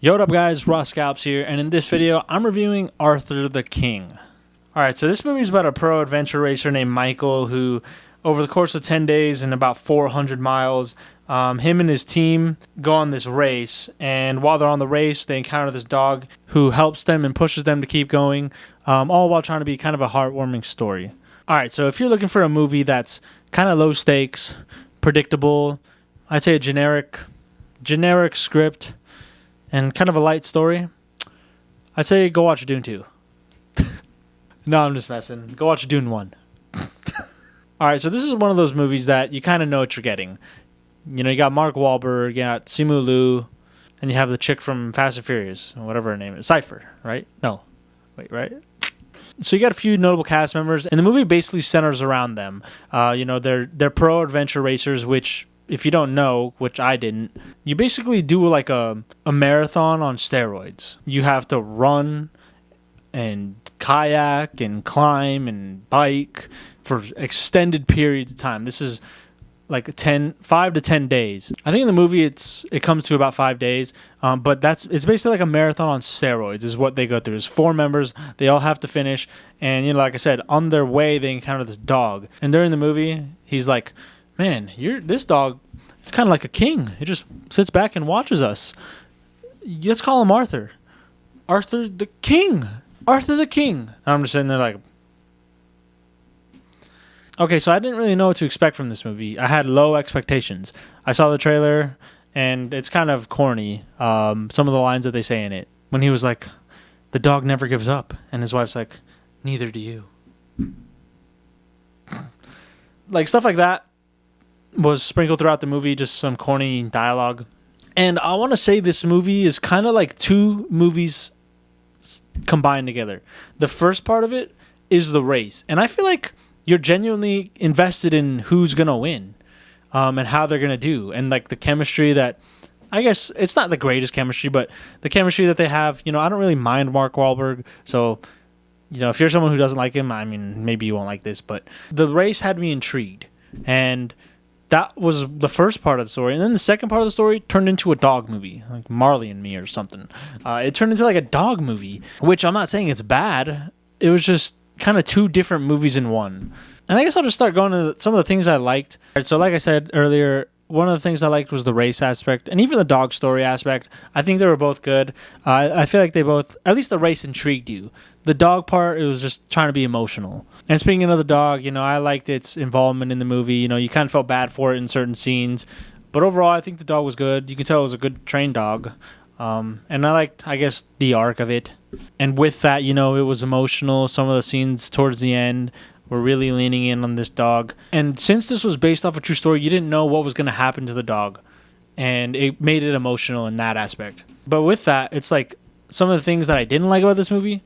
Yo, what up guys, Ross Scalps here, and in this video, I'm reviewing Arthur the King. Alright, so this movie is about a pro adventure racer named Michael who, over the course of 10 days and about 400 miles, him and his team go on this race, and while they're on the race, they encounter this dog who helps them and pushes them to keep going, all while trying to be kind of a heartwarming story. Alright, so if you're looking for a movie that's kind of low stakes, predictable, I'd say a generic script, and kind of a light story, I'd say go watch Dune 2. No, I'm just messing. Go watch Dune 1. Alright, so this is one of those movies that you kind of know what you're getting. You know, you got Mark Wahlberg, you got Simu Liu, and you have the chick from Fast and Furious, whatever her name is. Cypher, right? No. Wait, right? So you got a few notable cast members, and the movie basically centers around them. They're pro adventure racers, which, if you don't know, which I didn't, you basically do like a marathon on steroids. You have to run and kayak and climb and bike for extended periods of time. This is like 5 to 10 days. I think in the movie it comes to about 5 days, but it's basically like a marathon on steroids is what they go through. There's 4 members, they all have to finish, and like I said, on their way they encounter this dog, and during the movie he's like, man, this dog, it's kind of like a king. He just sits back and watches us. Let's call him Arthur. Arthur the King. Arthur the King. And I'm just sitting there like, okay, so I didn't really know what to expect from this movie. I had low expectations. I saw the trailer, and it's kind of corny, some of the lines that they say in it. When he was like, the dog never gives up. And his wife's like, neither do you. Like, stuff like that was sprinkled throughout the movie, just some corny dialogue. And I want to say this movie is kind of like 2 movies combined together. The first part of it is the race, and I feel like you're genuinely invested in who's gonna win, and how they're gonna do, and like the chemistry that, I guess it's not the greatest chemistry, but the chemistry that they have. I don't really mind Mark Wahlberg, so if you're someone who doesn't like him, I mean, maybe you won't like this, but the race had me intrigued, and that was the first part of the story. And then the second part of the story turned into a dog movie, like Marley and Me or something. It turned into like a dog movie, which I'm not saying it's bad. It was just kind of 2 different movies in one. And I guess I'll just start going to some of the things I liked. All right, so like I said earlier, one of the things I liked was the race aspect and even the dog story aspect. I think they were both good. I feel like they both, at least the race intrigued you. The dog part, it was just trying to be emotional. And speaking of the dog, I liked its involvement in the movie. You kind of felt bad for it in certain scenes. But overall, I think the dog was good. You can tell it was a good trained dog. And I liked, I guess, the arc of it. And with that, it was emotional. Some of the scenes towards the end were really leaning in on this dog. And since this was based off a true story, you didn't know what was going to happen to the dog. And it made it emotional in that aspect. But with that, it's like some of the things that I didn't like about this movie,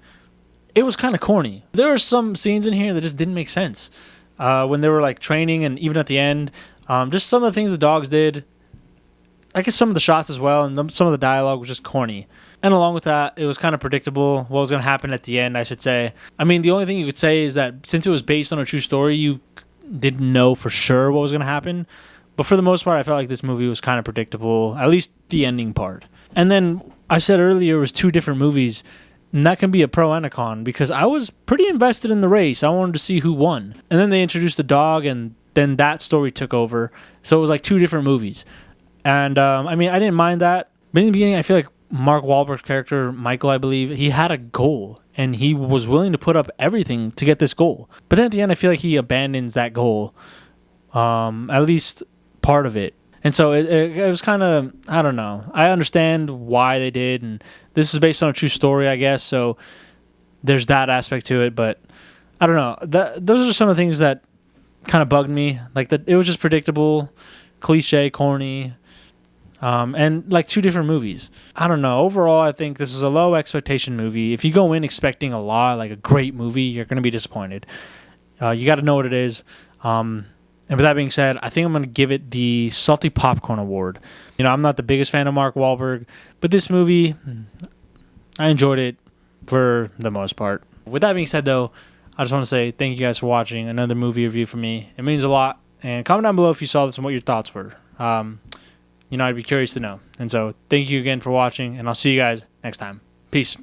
it was kind of corny. There were some scenes in here that just didn't make sense. When they were like training, and even at the end, just some of the things the dogs did, I guess some of the shots as well, and some of the dialogue was just corny. And along with that, it was kind of predictable what was going to happen at the end, I should say. I mean, the only thing you could say is that since it was based on a true story, you didn't know for sure what was going to happen. But for the most part, I felt like this movie was kind of predictable, at least the ending part. And then I said earlier it was 2 different movies, and that can be a pro and a con, because I was pretty invested in the race. I wanted to see who won. And then they introduced the dog, and then that story took over. So it was like 2 different movies. And I mean, I didn't mind that. But in the beginning, I feel like Mark Wahlberg's character, Michael, I believe, he had a goal, and he was willing to put up everything to get this goal. But then at the end, I feel like he abandons that goal, at least part of it. And so it was kind of, I don't know. I understand why they did, and this is based on a true story, I guess, so there's that aspect to it. But I don't know. Those are some of the things that kind of bugged me. Like, that it was just predictable, cliche, corny, and like 2 different movies. I don't know. Overall, I think this is a low expectation movie. If you go in expecting a lot, like a great movie, you're going to be disappointed. You got to know what it is. And with that being said, I think I'm going to give it the Salty Popcorn Award. I'm not the biggest fan of Mark Wahlberg, but this movie, I enjoyed it for the most part. With that being said, though, I just want to say thank you guys for watching another movie review from me. It means a lot. And comment down below if you saw this and what your thoughts were. I'd be curious to know. And so thank you again for watching, and I'll see you guys next time. Peace.